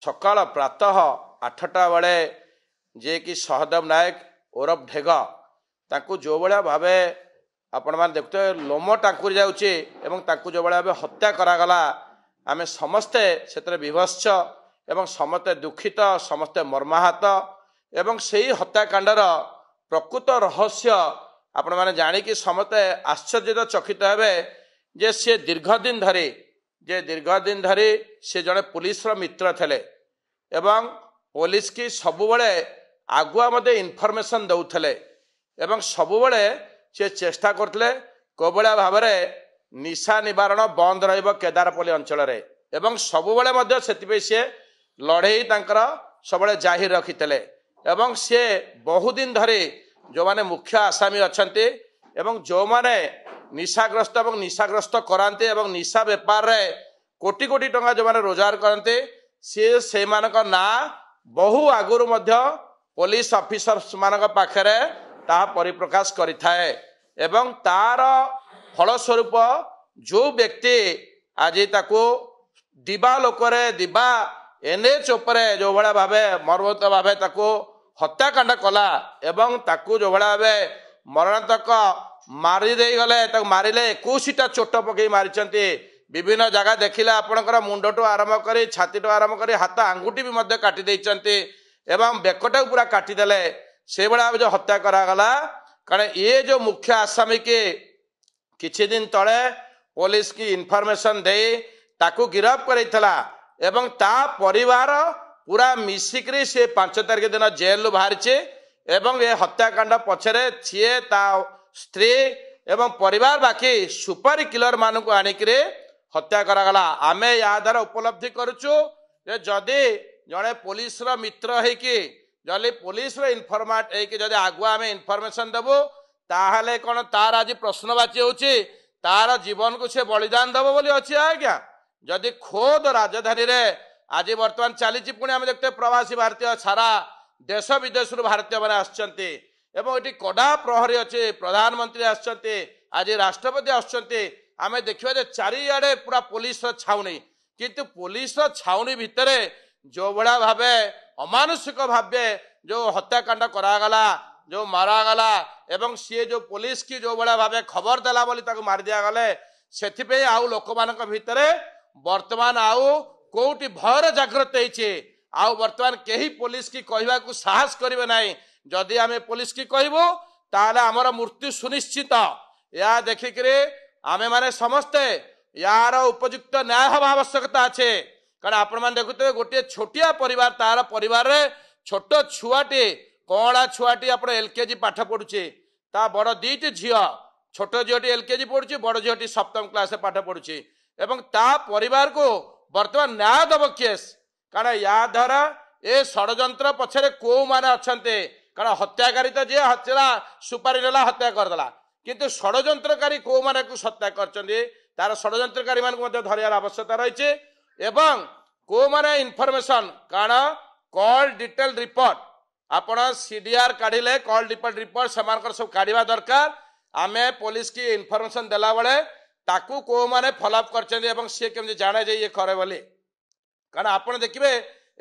सकाळ प्रातः 8टा बेले जे कि सहदेव नायक ओरफ ढेग ताकू जो भाया भाव आपण मैंने देखते लोम टांकुरी जाऊँगी जो भाया भाव हत्या करागला आम समस्ते से विभत्स एवं समस्ते दुखित समस्ते मर्माहत एवं से हत्याकांडर प्रकृत रहस्य आपण मैंने जाणिकी समस्ते आश्चर्यचकित हे जे सी दीर्घ दिन धरी से जड़े पुलिस मित्र थे एवं पुलिस की सबुबले आगुआ मते इनफॉरमेशन दौले एवं सबुबले से चेष्टा करते कोबळा भाव निशा निवारण बंद रहिबो केदारपल्ली अंचल एवं सबुबले मध्य सेतिपे से लड़े सबले जाहिर रखिते एवं से बहुदिन धरी जो माने मुख्य आसामी अछंती एवं जो माने निशाग्रस्त एवं निशाग्रस्त कराते एवं निशा बेपार रे कोटी कोटी टंका जो माने रोजगार करते से मानक ना बहु आगुरु मध्य पुलिस ऑफिसर्स मानक पाखरे ता परिप्रकाश करिथाए एवं तार फलस्वरूप जो व्यक्ति आज ताको दिबा लोकरे दिबा एनएच उपरे जो भाया भावे मर्मत भावे ताको हत्याकांड कला एवं ताकू जो भाया भावे मरणांतक मारी दे गले मारिले 21टा चोट पकई मारी विभिन्न जगह देखिले आपणकर मुंडटू आरंभ कर छातीटू आरंभ कर हाथ आंगुठी भी काटी देइचंती एवं बेकटा पूरा काटिदेले से भाया जो हत्या करागला कारण ये जो मुख्य आसामी के किछि दिन तले पुलिस की इनफॉरमेशन दे ताकू गिरफ्त करैथला एवं ता परिवार पूरा मिसिक्री से 5 तारिख दिन जेल बाहरी एवं ये हत्याकांड पछरे छे ता स्त्री एवं परिवार बाकी सुपारी किलर मानक आनिक हत्या करागला आमे या द्वारा उपलब्धि करुचु जदि जड़े पुलिस मित्र है जदि पुलिस इनफॉर्मेट है जदि आगुआ आम इनफॉरमेशन देबू ताहले कौन तार आज प्रश्नवाची होची तार जीवन को से बलिदान देव बोली अच्छी आज्ञा जदि खोद राजधानी रे आज बर्तमान चली पुणी आम देखते प्रवासी भारतीय सारा देश विदेश भारतीय मैंने आसचंती एवं ये कड़ा प्रहरी अच्छे प्रधानमंत्री आसचंती आज राष्ट्रपति आसचंती आमे देखिए चारिआडे पूरा पुलिस छाउनी किंतु पुलिस छाउनी भितर जो भाया भावे अमानुषिक भावे जो हत्याकांड करागला जो मारागला एवं सी जो पुलिस की जो भाया भावे खबर देला बोली ताको मार दिया गले से आउ लोक मान भितर वर्तमान आउ कोटी भयर जागृत होइछे आउ वर्तमान केही पुलिस की कहवा को साहस करिवे नाही जदि आमे पुलिस की कहबो ताले हमर मृत्यु सुनिश्चित या देखिकरे आमे माने समस्ते यार उपयुक्त न्याय हवा आवश्यकता अच्छे कारण आपण मैंने देखुते गोटे छोटिया परिवार तार परिवार रे छोट छुआटी कणा छुआटी आप एलकेजी पाठ पढ़ुचे ता बड़ 2टी झील छोट झीटी एलकेजी पढ़ुची बड़ झीटी 7म क्लास पाठ पढ़ुची एवं ता परिवार को वर्तमान न्याय दब केस कारण या द्वारा ए षड्यंत्र पछरे को माने अछंते कारण हत्याकारी तो जे हत्या सुपारी नेला हत्या करदेला किंतु षड्यंत्रकारी को माने को हत्या करचंदी तार षड्यंत्रकारी मान को धरियार आवश्यकता रही एवं को माने इनफॉरमेशन कारण कॉल डिटेल रिपोर्ट आपण सीडीआर काढ़िले कॉल डिटेल रिपोर्ट से सब काढ़ा दरकार आमे पुलिस की इनफॉरमेशन देला बेले ताकू को माने फॉलोअप करचंदी एवं से केमि जाने जे ये करे बोली कारण आपण देखिबे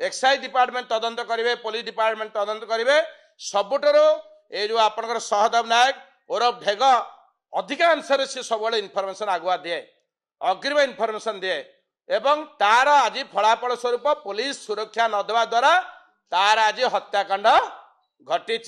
एक्साइज डिपार्टमेंट तदंत करिवे पुलिस डिपार्टमेंट तदंत करिवे सबुठरो ए जो आपनकर सहदेव नायक ओरफ ढेग अधिकांश से सब इनफॉरमेशन आगुआ दिए अग्रिम इनफॉरमेशन दिए एवं तार आज फलाफल स्वरूप पुलिस सुरक्षा नदेवा द्वारा तार आज हत्याकांड घटी।